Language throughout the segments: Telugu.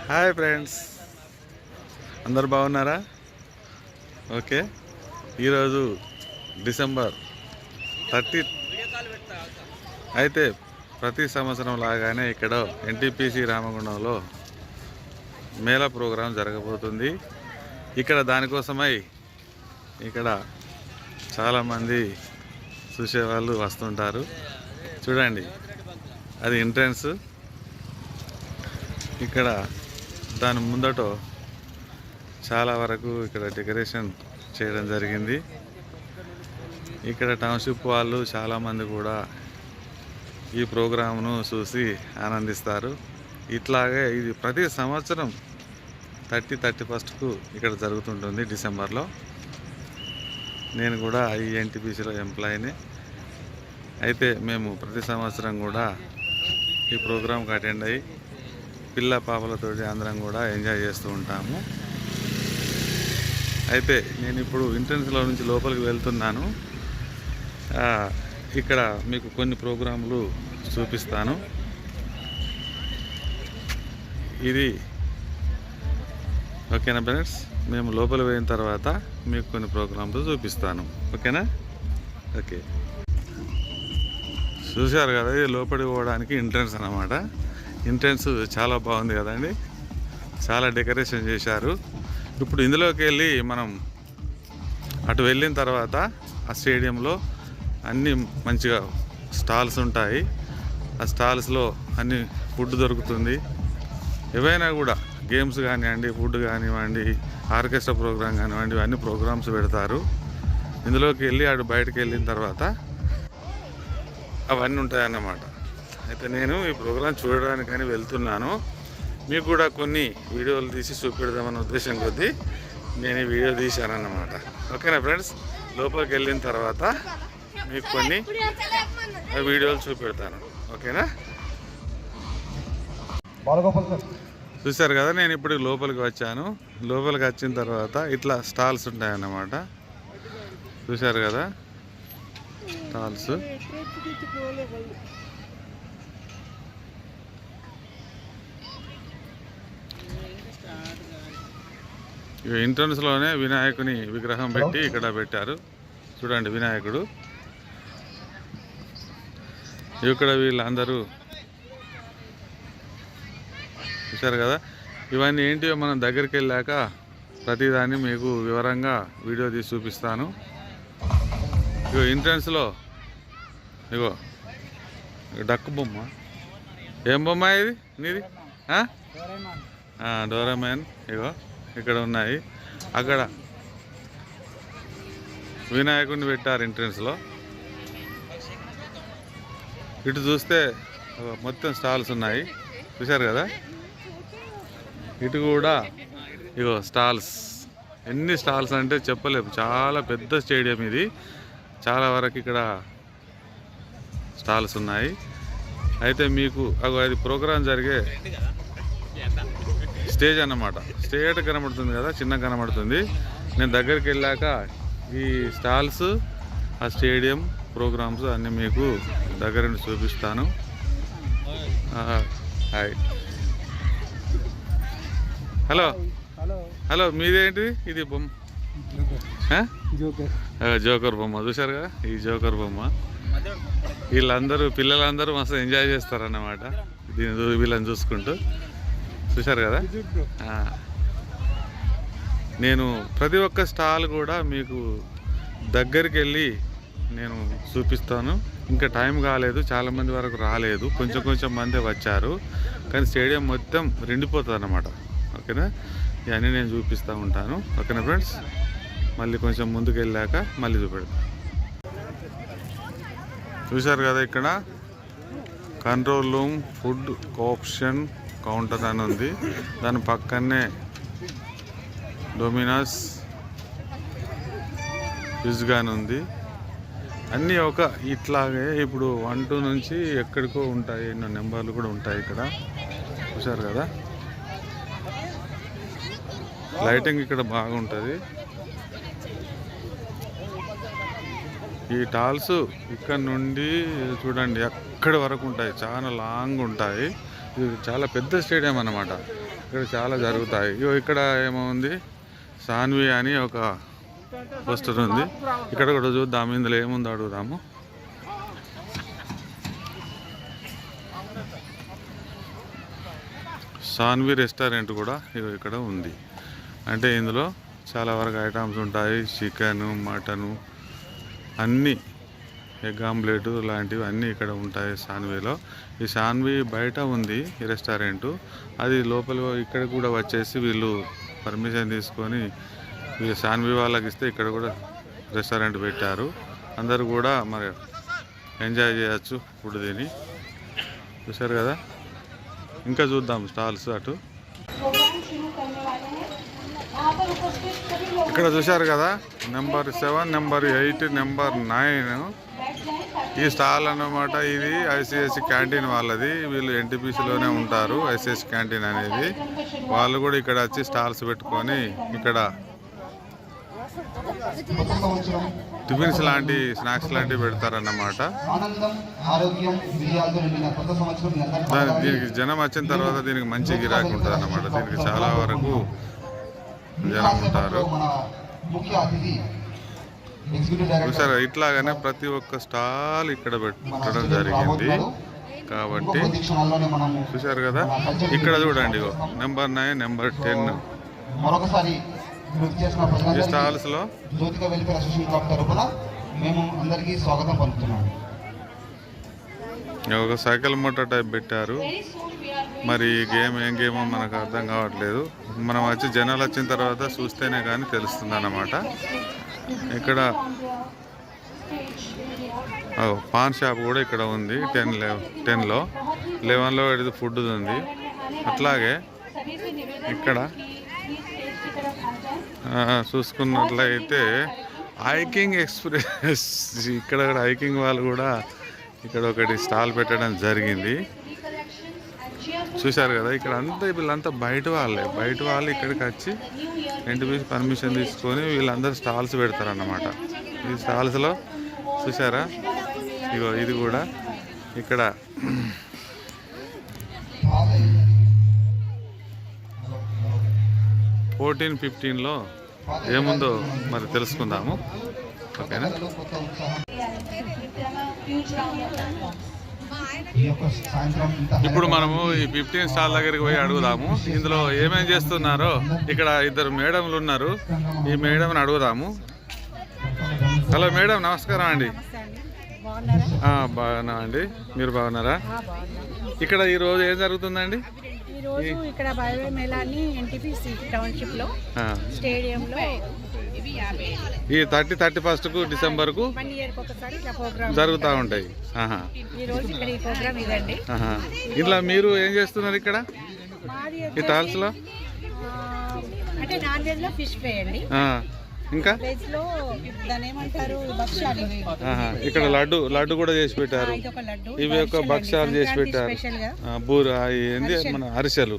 హాయ్ ఫ్రెండ్స్, అందరు బాగున్నారా? ఓకే, ఈరోజు డిసెంబర్ 30. అయితే ప్రతి సంవత్సరం లాగానే ఇక్కడ ఎన్టీపీసీ రామగుండంలో మేళా ప్రోగ్రాం జరగబోతుంది. ఇక్కడ దానికోసమై ఇక్కడ చాలామంది చూసేవాళ్ళు వస్తుంటారు. చూడండి, అది ఎంట్రన్స్. ఇక్కడ దాని ముందట చాలా వరకు ఇక్కడ డెకరేషన్ చేయడం జరిగింది. ఇక్కడ టౌన్షిప్ వాళ్ళు చాలామంది కూడా ఈ ప్రోగ్రాంను చూసి ఆనందిస్తారు. ఇట్లాగే ఇది ప్రతి సంవత్సరం 31కు ఇక్కడ జరుగుతుంటుంది డిసెంబర్లో. నేను కూడా ఈ ఎన్టీపీసీలో ఎంప్లాయీని. అయితే మేము ప్రతి సంవత్సరం కూడా ఈ ప్రోగ్రాంకి అటెండ్ అయ్యి పిల్ల పాపలతోటి అందరం కూడా ఎంజాయ్ చేస్తూ ఉంటాము. అయితే నేను ఇప్పుడు ఎంట్రన్స్లో నుంచి లోపలికి వెళ్తున్నాను. ఇక్కడ మీకు కొన్ని ప్రోగ్రాంలు చూపిస్తాను. ఇది ఓకేనా ఫ్రెండ్స్? మేము లోపల పోయిన తర్వాత మీకు కొన్ని ప్రోగ్రాంలు చూపిస్తాను. ఓకేనా? ఓకే, చూశారు కదా, ఇది లోపలికి పోవడానికి ఎంట్రన్స్ అన్నమాట. ఎంట్రన్స్ చాలా బాగుంది కదండి, చాలా డెకరేషన్ చేశారు. ఇప్పుడు ఇందులోకి వెళ్ళి మనం అటు వెళ్ళిన తర్వాత ఆ స్టేడియంలో అన్నీ మంచిగా స్టాల్స్ ఉంటాయి. ఆ స్టాల్స్లో అన్ని ఫుడ్ దొరుకుతుంది. ఏవైనా కూడా గేమ్స్ కానివ్వండి, ఫుడ్ కానివ్వండి, ఆర్కెస్ట్రా ప్రోగ్రామ్ కానివ్వండి, అన్ని ప్రోగ్రామ్స్ పెడతారు. ఇందులోకి వెళ్ళి అటు బయటకు వెళ్ళిన తర్వాత అవన్నీ ఉంటాయన్నమాట. అయితే నేను ఈ ప్రోగ్రాం చూడడానికని వెళ్తున్నాను. మీకు కూడా కొన్ని వీడియోలు తీసి చూపెడదామన్న ఉద్దేశం కొద్దీ నేను ఈ వీడియో తీశానన్నమాట. ఓకేనా ఫ్రెండ్స్? లోపలికి వెళ్ళిన తర్వాత మీకు కొన్ని వీడియోలు చూపెడతాను. ఓకేనా? చూశారు కదా, నేను ఇప్పుడు లోపలికి వచ్చాను. లోపలికి వచ్చిన తర్వాత ఇట్లా స్టాల్స్ ఉంటాయన్నమాట. చూశారు కదా స్టాల్స్. ఎంట్రన్స్లోనే వినాయకుని విగ్రహం పెట్టి ఇక్కడ పెట్టారు. చూడండి, వినాయకుడు. ఇక్కడ వీళ్ళందరూ చూశారు కదా. ఇవన్నీ ఏంటివో మనం దగ్గరికి వెళ్ళాక ప్రతిదాన్ని మీకు వివరంగా వీడియో తీసి చూపిస్తాను. ఇగో ఎంట్రన్స్లో ఇగో డక్కు బొమ్మ. ఏం బొమ్మ ఇది నీది? డోరామాన్. ఇగో ఇక్కడ ఉన్నాయి. అక్కడ వినాయకుడిని పెట్టారు ఎంట్రన్స్లో. ఇటు చూస్తే మొత్తం స్టాల్స్ ఉన్నాయి. చూశారు కదా, ఇటు కూడా ఇగో స్టాల్స్. ఎన్ని స్టాల్స్ అంటే చెప్పలేము. చాలా పెద్ద స్టేడియం ఇది. చాలా వరకు ఇక్కడ స్టాల్స్ ఉన్నాయి. అయితే మీకు అది ప్రోగ్రాం జరిగే స్టేజ్ అన్నమాట. స్టేజ్ కనబడుతుంది కదా, చిన్న కనబడుతుంది. నేను దగ్గరికి వెళ్ళాక ఈ స్టాల్స్, ఆ స్టేడియం ప్రోగ్రామ్స్ అన్నీ మీకు దగ్గర నుండి చూపిస్తాను. హాయ్, హలో హలో, మీదేంటిది? ఇది బొమ్మ జోకర్ బొమ్మ. చూశారుగా, ఈ జోకర్ బొమ్మ. వీళ్ళందరూ పిల్లలందరూ మస్తు ఎంజాయ్ చేస్తారన్నమాట వీళ్ళని చూసుకుంటూ. చూశారు కదా. నేను ప్రతి ఒక్క స్టాల్ కూడా మీకు దగ్గరికి వెళ్ళి నేను చూపిస్తాను. ఇంకా టైం కాలేదు, చాలామంది వరకు రాలేదు, కొంచెం కొంచెం మందే వచ్చారు. కానీ స్టేడియం మొత్తం నిండిపోతుంది అన్నమాట. ఓకేనా? ఇవన్నీ నేను చూపిస్తూ ఉంటాను. ఓకేనా ఫ్రెండ్స్? మళ్ళీ కొంచెం ముందుకు వెళ్ళాక మళ్ళీ చూపెడతాను. చూశారు కదా, ఇక్కడ control room, food option counter అని ఉంది. దాని పక్కనే డొమినోస్ పిజ్జా అని ఉంది. అన్నీ ఒక ఇట్లాగే ఇప్పుడు 1, 2 నుంచి ఎక్కడికో ఉంటాయి. ఎన్నో నెంబర్లు కూడా ఉంటాయి ఇక్కడ. చూశారు కదా, లైటింగ్ ఇక్కడ బాగుంటుంది. ఈ టాల్స్ ఇక్కడ నుండి చూడండి ఎక్కడి వరకు ఉంటాయి. చాలా లాంగ్ ఉంటాయి. ఇది చాలా పెద్ద స్టేడియం అన్నమాట. ఇక్కడ చాలా జరుగుతాయి. ఇక్కడ ఏమో ఉంది, సాన్వి అని ఒక పోస్టర్ ఉంది. ఇక్కడ కూడా చూద్దాం, ఇందులో ఏముందో అడుగుదాము. సాన్వి రెస్టారెంట్ కూడా ఇక్కడ ఉంది. అంటే ఇందులో చాలా వరకు ఐటమ్స్ ఉంటాయి. చికెను, మటను, అన్నీ, ఎగ్ ఆమ్లెట్ లాంటివి అన్నీ ఇక్కడ ఉంటాయి సాన్విలో. ఈ సాన్వి బయట ఉంది ఈ రెస్టారెంటు. అది లోపల ఇక్కడ కూడా వచ్చేసి వీళ్ళు పర్మిషన్ తీసుకొని వీళ్ళు సాన్వి వాళ్ళకి ఇస్తే ఇక్కడ కూడా రెస్టారెంట్ పెట్టారు. అందరూ కూడా మరి ఎంజాయ్ చేయొచ్చు ఫుడ్ తిని. చూసారు కదా, ఇంకా చూద్దాం స్టాల్స్ అటు. ఇక్కడ చూశారు కదా, నెంబర్ 7, నెంబర్ 8, నెంబర్ 9 ఈ స్టాల్ అన్నమాట. ఇది ఐసిఐసి క్యాంటీన్ వాళ్ళది. వీళ్ళు ఎన్టీపీసీలోనే ఉంటారు. ఐసిఐసి క్యాంటీన్ అనేది వాళ్ళు కూడా ఇక్కడ వచ్చి స్టాల్స్ పెట్టుకొని ఇక్కడ టిఫిన్స్ లాంటి, స్నాక్స్ లాంటివి పెడతారన్నమాట. దీనికి జనం వచ్చిన తర్వాత దీనికి మంచి గిరాకీ ఉంటుంది అన్నమాట. దీనికి చాలా వరకు జనం ఉంటారు. చూసారా, ఇట్లాగానే ప్రతి ఒక్క స్టాల్ ఇక్కడ పెట్టడం జరిగింది. కాబట్టి చూసారు కదా, ఇక్కడ చూడండి, నెంబర్ 9, నెంబర్ 10 ఈ స్టాల్స్ లో జ్యోతిక వెల్ఫేర్ అసోసియేషన్ క్లబ్ తరపున మేము అందరికీ స్వాగతం పలుకుతున్నాము. ఒక సైకిల్ మోటార్ టైప్ పెట్టారు. మరి గేమ్ ఏం గేమో మనకు అర్థం కావట్లేదు. మనం వచ్చి జనాలు వచ్చిన తర్వాత చూస్తేనే కానీ తెలుస్తుంది అన్నమాట. ఇక్కడ పాన్ షాప్ కూడా ఇక్కడ ఉంది. 10లో 11లో ఇది ఫుడ్ ఉంది. అట్లాగే ఇక్కడ చూసుకున్నట్లయితే హైకింగ్ ఎక్స్ప్రెస్, ఇక్కడ హైకింగ్ వాళ్ళు కూడా ఇక్కడ ఒకటి స్టాల్ పెట్టడం జరిగింది. చూశారు కదా, ఇక్కడ అంతా వీళ్ళంతా బయట వాళ్ళు ఇక్కడికి వచ్చి ఎన్టీపీసీ పర్మిషన్ తీసుకొని వీళ్ళందరూ స్టాల్స్ పెడతారన్నమాట. ఈ స్టాల్స్లో చూసారా, ఇగో ఇది కూడా ఇక్కడ 14, 15లో ఏముందో మరి తెలుసుకుందాము. ఓకేనా? ఇప్పుడు మనము ఈ 15 స్టాల్ దగ్గరికి పోయి అడుగుదాము. ఇందులో ఏమేం చేస్తున్నారో. ఇక్కడ ఇద్దరు మేడంలు ఉన్నారు. ఈ మేడంని అడుగుదాము. హలో మేడం, నమస్కారం అండి. బాగున్నా అండి, మీరు బాగున్నారా? ఇక్కడ ఈరోజు ఏం జరుగుతుందండి? ఈరోజు ఇక్కడ బయోవే మేళాని ఎన్టీపీసీ టౌన్షిప్లో స్టేడియంలో ఈ 31కు డిసెంబర్కు జరుగుతూ ఉంటాయి. ఇట్లా మీరు ఏం చేస్తున్నారు ఇక్కడ ఈ టాల్స్లో? అంటే నాన్ వెజ్ లో ఫిష్ ఫ్రై అండి, ఇంకా వెజ్ లో దాని ఏమంటారు భక్ష్యాలు. ఇక్కడ లడ్డు కూడా చేసి పెట్టారు. ఇవి ఒక భక్ష్యాలు చేసి పెట్టారు. బూర ఏంది మన అరిసెలు.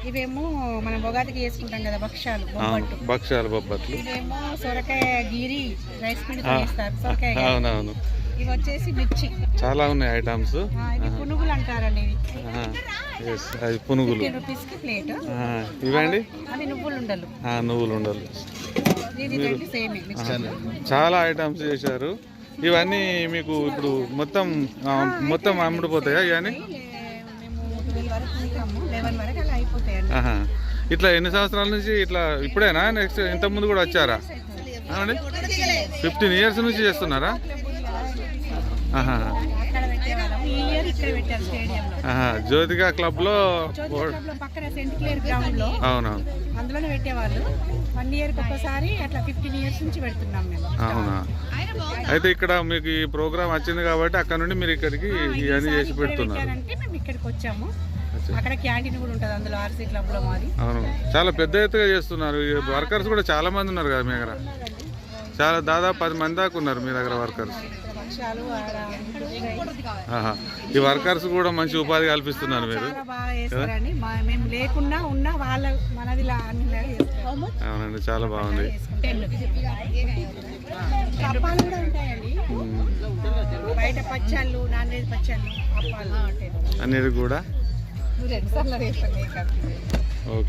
ఇవేమో మనం బొగాదికి చేసుకుంటాం కదా భక్ష్యాలు బొబ్బట్లు. ఇవేమో సొరకాయ గీరి రైస్ పిండి చేస్తారు సొరకాయ. అవునవును. ఇవి వచ్చేసి మిర్చి. చాలా ఉన్నాయి ఐటమ్స్. పునుగులు అంటారండి ఇవి. పునుగులు ప్లేట్. ఇవండి అవి నువ్వులు ఉండలు. నువ్వులు ఉండలు. చాలా ఐటమ్స్ చేశారు. ఇవన్నీ మీకు ఇప్పుడు మొత్తం అమ్ముడుపోతాయా ఇవన్నీ? ఇట్లా ఎన్ని సంవత్సరాల నుంచి ఇట్లా ఇప్పుడేనా? నెక్స్ట్ ఇంతకుముందు కూడా వచ్చారా? 15 years నుంచి చేస్తున్నారా? జ్యోతిక క్లబ్ లో అవునవును, అందులోనే పెట్టేవాళ్ళు. 1 year ఒకసారి అట్లా 15 years నుంచి పెడుతున్నాం మేము. అవునా? అయితే ఇక్కడ మీకు ఈ ప్రోగ్రామ్ వచ్చింది కాబట్టి అక్కడ నుండి మీరు ఇక్కడికి ఇవన్నీ చేసి పెడుతున్నారు. మేము ఇక్కడికి వచ్చాము. అక్కడ క్యాంటీన్ కూడా ఉంటుంది అందులో ఆర్సీ క్లబ్ లో మాది. అవును, చాలా పెద్ద ఎత్తుగా చేస్తున్నారు. వర్కర్స్ కూడా చాలా మంది ఉన్నారు కదా మీ దగ్గర? చాలా దాదాపు 10 మంది దాకా ఉన్నారు మీ దగ్గర వర్కర్స్. ఈ వర్కర్స్ కూడా మంచి ఉపాధి కల్పిస్తున్నారు మీరు. మేము లేకున్నా ఉన్నా వాళ్ళ మనది. అవునండి, చాలా బాగుంది. బయట పచ్చళ్ళు, నాన్ వెజ్ పచ్చళ్ళు, అప్పాలు అన్నిటి కూడా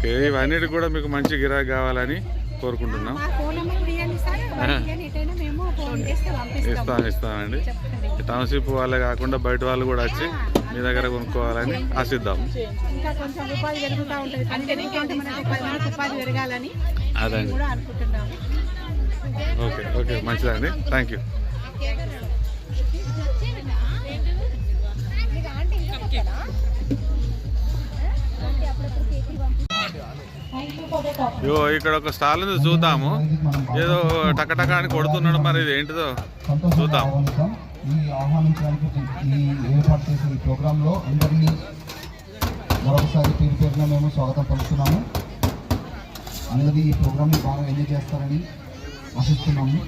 ఓకే, ఇవన్నిటి కూడా మీకు మంచి గిరాకీ కావాలని కోరుకుంటున్నాం. మా ఫోన్ నెంబర్ కూడా ఇవ్వండి సార్. వాళ్ళకి ఎటైనా మేము ఫోన్ చేస్తే పంపిస్తాము. ఇస్తామండి. చెప్పండి. టౌన్షిప్ వాళ్ళే కాకుండా బయట వాళ్ళు కూడా వచ్చి మీ దగ్గర కొనుక్కోవాలని ఆశిద్దాం. ఇంకా కొంచెం ఉపాధి పెరుగుతూ ఉంటుంది. కంటే మనకి 10 మందికి ఉపాధి పెరగాలని అదండి. కూడా అనుకుంటున్నాము. ఓకే ఓకే, మంచిదండి. Thank you. ఇగో ఇక్కడ ఒక స్టాల్ ఉంది, చూద్దాము. ఏదో టకటక అని కొడుతున్నాడు, మరి ఇది ఏంటిదో చూద్దాం. ఈ ఆహ్వానించడానికి ఈ ఏర్పాటు చేసిన ఈ ప్రోగ్రాంలో అందరినీ మరొకసారి పేరు పేరున మేము స్వాగతం పలుకుతున్నాము. అందరూ ఈ ప్రోగ్రామ్ని బాగా ఎంజాయ్ చేస్తారని ఆశిస్తున్నాము.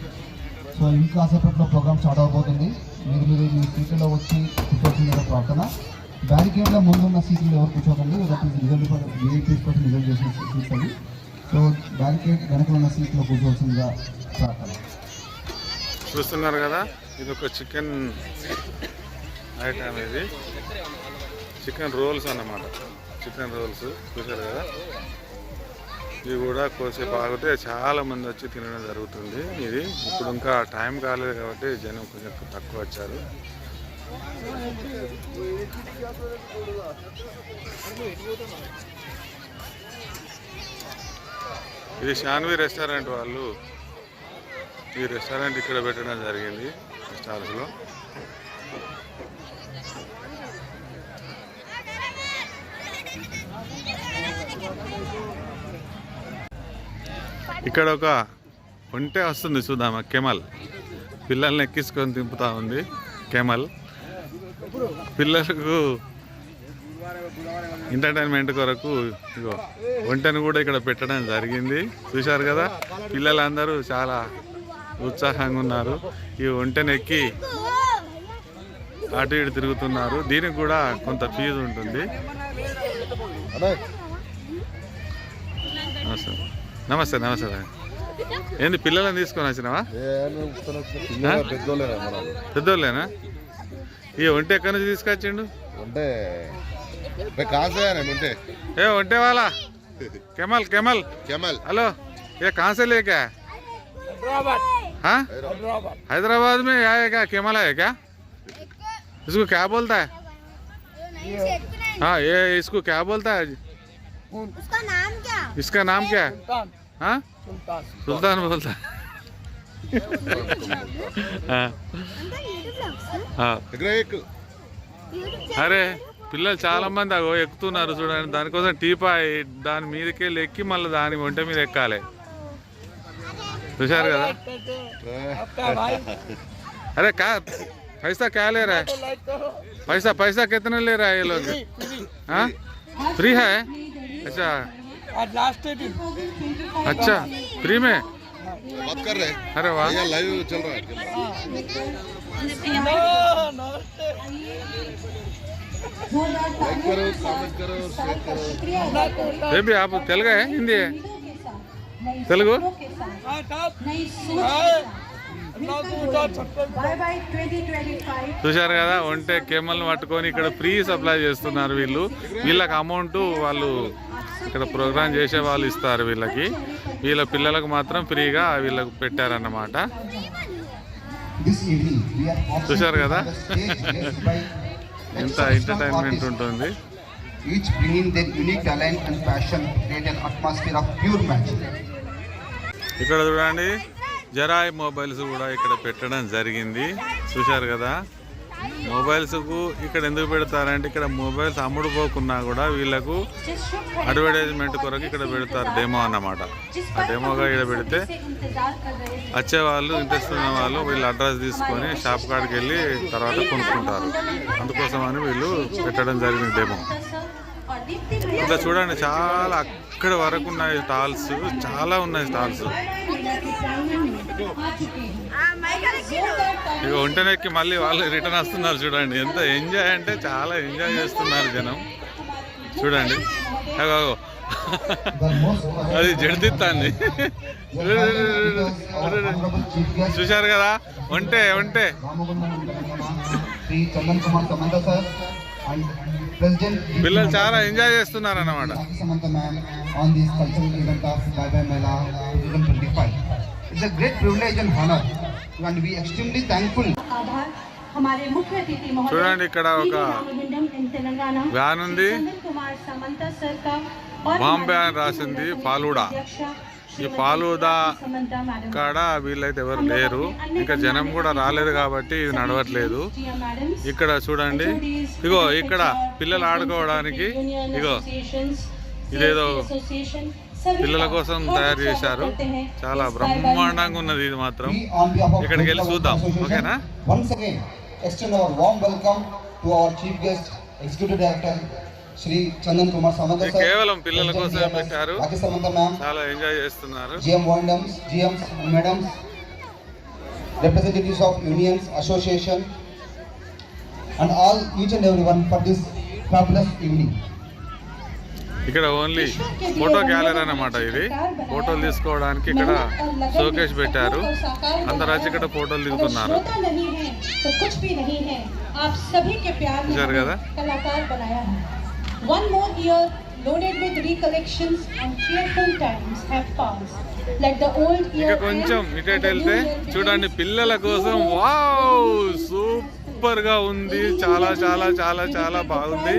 సో ఇంకా సేపట్లో ప్రోగ్రామ్ స్టార్ట్ అవబోతుంది. మీరు మీ సీట్లలో వచ్చి కూర్చోవలసిన ప్రార్థన. బ్యారికేడ్ల ముందున్న సీట్లు ఎవరు కూర్చోకండి, రిజర్వ్ విఐపీస్ కోసం రిజర్వ్ చేసిన సీట్స్ అవి. సో బ్యారికేడ్ వెనక ఉన్న సీట్లో కూర్చోవలసిందిగా ప్రార్థన. చూస్తున్నారు కదా, ఇది ఒక చికెన్ ఐటమ్. ఇది చికెన్ రోల్స్ అన్నమాట. చికెన్ రోల్స్ చూసారు కదా, ఇవి కూడా కోసేపు ఆగితే చాలా మంది వచ్చి తినడం జరుగుతుంది. ఇది ఇప్పుడు ఇంకా టైం కాలేదు కాబట్టి జనం కొంచెం తక్కువ వచ్చారు. ఇది షాన్వి రెస్టారెంట్ వాళ్ళు ఈ రెస్టారెంట్ ఇక్కడ పెట్టడం జరిగింది స్టాల్స్లో. ఇక్కడ ఒక ఒంటె వస్తుంది చూద్దామా, కెమల్. పిల్లల్ని ఎక్కించుకొని తింపుతా ఉంది కెమల్. పిల్లలకు ఎంటర్టైన్మెంట్ కొరకు ఇగో ఒంటెను కూడా ఇక్కడ పెట్టడం జరిగింది. చూశారు కదా, పిల్లలందరూ చాలా ఉత్సాహంగా ఉన్నారు. ఈ ఒంటెను ఎక్కి అటు ఇటు తిరుగుతున్నారు. దీనికి కూడా కొంత ఫీజు ఉంటుంది. నమస్తే నమస్తే. ఏంది పిల్లలని తీసుకొని వచ్చినావా? పెద్దోళ్ళేనా? ఈ ఒంటె ఎక్కడి నుంచి తీసుకొచ్చిండు? ఏ ఒంటె వాళ్ళ केमल केमल केमल हेलो, ये कहाँ से लेके आए? हाँ, हैदराबाद में आए क्या? केमल है क्या? इसको क्या बोलता है? हाँ, ये इसको क्या बोलता है? उसका नाम क्या? इसका नाम क्या है? हाँ, सुल्तान बोलता है। అరే పిల్లలు చాలా మంది అగో ఎక్కుతున్నారు చూడండి. దానికోసం టీపాయ్ దాని మీదకెళ్ళి ఎక్కి మళ్ళీ దాని ఒంటె మీద ఎక్కాలి. చూశారు కదా. अरे क्या पैसा क्या ले रहा है? पैसा पैसा कितना ले रहा है ये लोग? हाँ, फ्री है? अच्छा अच्छा, फ्री में बात कर रहे हैं। अरे वाह, लाइव चल रहा है। लाइक करो, कमेंट करो, शेयर करो। बेबी आप तेलुगु है हिंदी है? तेलुगु చూశారు కదా. ఒంటే కెమల్ని పట్టుకొని ఇక్కడ ఫ్రీ సప్లై చేస్తున్నారు వీళ్ళు. వీళ్ళకి అమౌంట్ వాళ్ళు ఇక్కడ ప్రోగ్రామ్ చేసే వాళ్ళు ఇస్తారు వీళ్ళకి. వీళ్ళ పిల్లలకు మాత్రం ఫ్రీగా వీళ్ళకు పెట్టారన్నమాట. చూశారు కదా ఎంత ఎంటర్టైన్మెంట్ ఉంటుంది. Each bringing their unique talent and passion to create an atmosphere of pure magic. ఇక్కడ చూడండి జరాయ్ మొబైల్స్ కూడా ఇక్కడ పెట్టడం జరిగింది. చూశారు కదా. మొబైల్స్కు ఇక్కడ ఎందుకు పెడతారంటే ఇక్కడ మొబైల్స్ అమ్ముడుపోకున్నా కూడా వీళ్ళకు అడ్వర్టైజ్మెంట్ కొరకు ఇక్కడ పెడతారు, డెమో అన్నమాట. ఆ డెమోగా ఇక్కడ పెడితే వచ్చేవాళ్ళు ఇంట్రెస్ట్ ఉన్న వాళ్ళు వీళ్ళు అడ్రస్ తీసుకొని షాప్ కాడికి వెళ్ళి తర్వాత కొనుక్కుంటారు. అందుకోసం అని వీళ్ళు పెట్టడం జరిగింది డెమో. ఇట్లా చూడండి చాలా అక్కడ వరకు ఉన్నాయి స్టాల్స్, చాలా ఉన్నాయి స్టాల్స్. ఇక ఒంటెనెక్కి మళ్ళీ వాళ్ళు రిటర్న్ వస్తున్నారు చూడండి. ఎంత ఎంజాయ్ అంటే చాలా ఎంజాయ్ చేస్తున్నారు జనం. చూడండి అది జడిదిత్తాంది. చూశారు కదా ఒంటే ఒంటే. and President పిల్లలు చాలా ఎంజాయ్ చేస్తున్నారు అన్నమాట. Rakhi Samanta ma'am on this cultural event of Bye Bye Mela 2025. It's a great privilege and honor, and we extremely thankful. आभार हमारे मुख्य अतिथि महोदय చూడండి ఇక్కడ ఒక रामगुंडम इन तेलंगाना వ్యాన్ ఉంది. चंदन कुमार समंता सर का और బాంబే हमारे అని రాసింది रामगुंडम ఫాలూడా. अध्यक्ष ఈ श्रीमती ఫాలూదా समंता मैडम కాడ వీళ్ళైతే ఎవరు లేరు, ఇంకా జనం కూడా రాలేదు కాబట్టి ఇది నడవట్లేదు. ఇక్కడ చూడండి, ఇగో ఇక్కడ పిల్లలు ఆడుకోవడానికి ఇగో ఇదేదో పిల్లల కోసం తయారు చేశారు. చాలా బ్రహ్మాండంగా ఉన్నది ఇది మాత్రం. We on behalf of ఇక్కడికి వెళ్ళి Jyotika చూద్దాం, Association, ఓకేనా? once again extend our warm welcome to our chief guest, executive director Shri Chandan Kumar Samanta ఇది sir. కేవలం పిల్లల President కోసమే DMS, పెట్టారు. Rakhi Samanta ma'am, చాలా ఎంజాయ్ చేస్తున్నారు. GM Wondams, GMs, madams, representatives of unions, association, and all each and everyone for this fabulous evening. ఇక్కడ ఓన్లీ ఫోటో గ్యాలరీ అన్నమాట. ఇది ఫోటోలు తీసుకోవడానికి ఇక్కడ షోకేస్ పెట్టారు. అందరు వచ్చి ఇక్కడ ఫోటోలు దిగుతున్నారు. श्रोता नहीं है तो कुछ भी नहीं है, आप सभी के प्यार ने जर गदा? हमें कलाकार बनाया है. One more year loaded with recollections and cheerful times have passed. Let the old ఇక year కొంచెం end ఇటేట్ and the వెళ్తే new year begin. చూడండి పిల్లల కోసం వావ్ సూపర్ గా ఉంది. చాలా చాలా చాలా చాలా బాగుంది.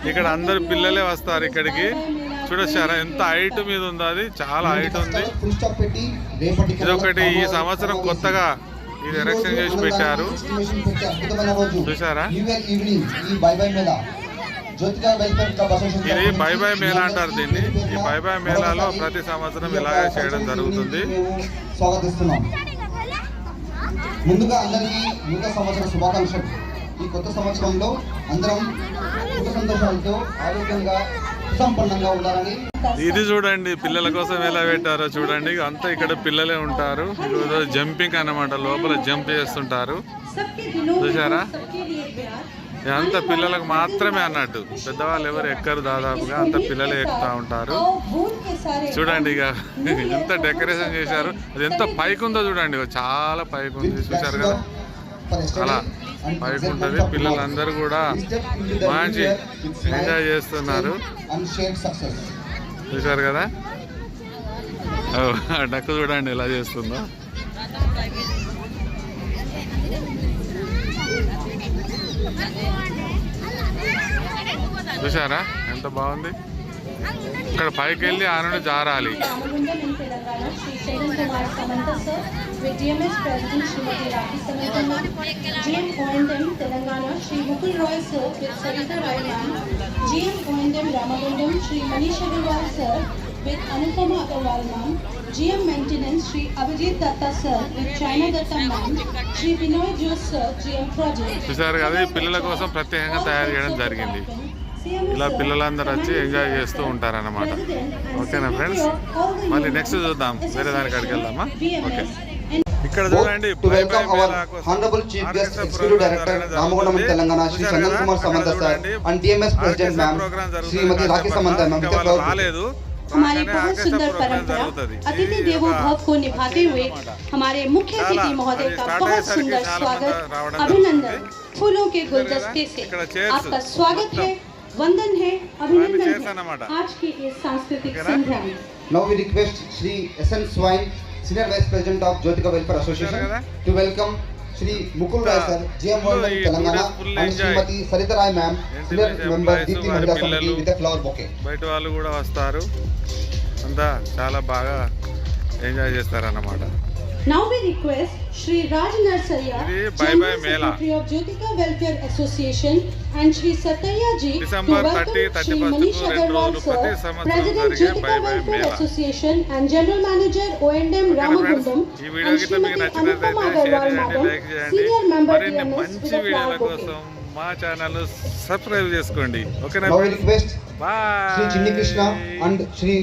ఇక్కడ అందరు పిల్లలే వస్తారు ఇక్కడికి. చూడొచ్చారా ఎంత హైట్ మీద ఉందో, అది చాలా హైట్ ఉంది. Full stop పెట్టి రేపటి ఇదొకటి ఈ సంవత్సరం కొత్తగా ఇది ఎరెక్షన్ చేసి పెట్టారు. చూసారా? న్యూ ఇయర్ ఈవినింగ్ ఈ by by Mela Jyothika welfare club association ఇది బై బై మేళా అంటారు దీన్ని. ఈ బై బై మేళాలో ప్రతి సంవత్సరం ఇలాగే చేయడం జరుగుతుంది. మేము స్వాగతిస్తున్నాం. ముందుగా అందరికీ నూతన సంవత్సర శుభాకాంక్షలు. ఈ కొత్త సంవత్సరంలో అందరం సుఖ సంతోషాలతో ఆరోగ్యంగా సుసంపన్నంగా ఉండాలని. ఇది చూడండి పిల్లల కోసం ఎలా పెట్టారో చూడండి. అంతా ఇక్కడ పిల్లలే ఉంటారు. ఇది జంపింగ్ అన్నమాట, లోపల జంప్ చేస్తుంటారు. सबके दिलों में చూసారా? सबके लिए प्यार. ఇదంతా పిల్లలకు మాత్రమే అన్నట్టు. పెద్దవాళ్ళు ఎవరు ఎక్కరు, దాదాపుగా అంత పిల్లలే ఎక్కుతా ఉంటారు. आओ भूल के सारे చూడండి ఇక ఎంత డెకరేషన్ చేశారు. అది ఎంత పైకి ఉందో చూడండి, చాలా పైకి ఉంది. చూశారు కదా, అలా పైకి ఉంటుంది. పిల్లలందరూ కూడా మంచి ఎంజాయ్ చేస్తున్నారు. చూశారు కదా, డక్కు చూడండి ఎలా చేస్తుందో. చూసారా ఎంత బాగుంది. ఇక్కడ పైకి వెళ్ళి ఆ నుండి జారాలి. Ramagundam in Telangana Shri Chandan Kumar Samanta sir with DMS President Shrimati Rakhi Samanta ma'am, GM O&M Telangana Shri Mukul Roy sir with Sarita Rai ma'am, GM O&M Ramagundam Shri Manish Agarwal sir with Anupama Agarwal ma'am, GM Maintenance Shri Abhijit Dutta sir with China Dutta ma'am, Shri Vinoy Josh sir GM Project. చూసారు కదా, ఈ పిల్లల కోసం ప్రత్యేకంగా తయారు చేయడం జరిగింది. ఇలా పిల్లలందరూ వచ్చి ఎంజాయ్ చేస్తూ ఉంటారన్నమాట. ఓకేనా ఫ్రెండ్స్, మళ్ళీ నెక్స్ట్ చూద్దాం, వేరే దానికి అడిగి వెళ్దామా? ఓకే, ఇక్కడ చూడండి To welcome our Honorable Chief Guest, Executive Director, Ramagundam, Telangana, Shri Chandan Kumar Samanta sir, and DMS President Ma'am, Srimati Rakhi Samanta Ma'am. రాలేదు. हमारी बहुत सुंदर परंपरा अतिथि देवो भव को निभाते हुए हमारे मुख्य अतिथि महोदय का बहुत सुंदर स्वागत, अभिनंदन, फूलों के गुलदस्ते से आपका स्वागत है, वंदन है, अभिनंदन है आज की इस सांस्कृतिक संध्या में. Now we request Shri S.N. Swine, Senior Vice President of Jyotika Welfare Association, to welcome Shri Mukul Rai sir, GM Wondam Telangana, and Srimati Sarita Rai ma'am, Senior Member Deepthi Mahila Committee, with a flower bouquet. బయట వాళ్ళు కూడా వస్తారు. అంతా చాలా బాగా ఎంజాయ్ చేస్తారన్నమాట. Now we request Shri Raj Narsaria, ఇది Bye General Bye Mela. Secretary of Jyotika Welfare Association, and Shri Satya ji to December welcome 30, Shri 31 Manish కు Agarwal రెండు sir, ప్రతి సంవత్సరం President జరిగే Jyotika Bye Bye Welfare Mela. Association and General Manager O&M ఓకేనా ఫ్రెండ్స్, Ramagundam, ఈ వీడియో and గిట్ల మీకు Srimati నచ్చినట్లయితే Anupama షేర్ Agarwal చేయండి, madam, లైక్ చేయండి. Senior Member మరిన్ని DMS మంచి with a వీడియోల flower bouquet. కోసం మా ఛానల్ సబ్స్క్రైబ్ చేసుకోండి. ఓకేనా Now we friends, request bye. Shri Chinni Krishna and Shri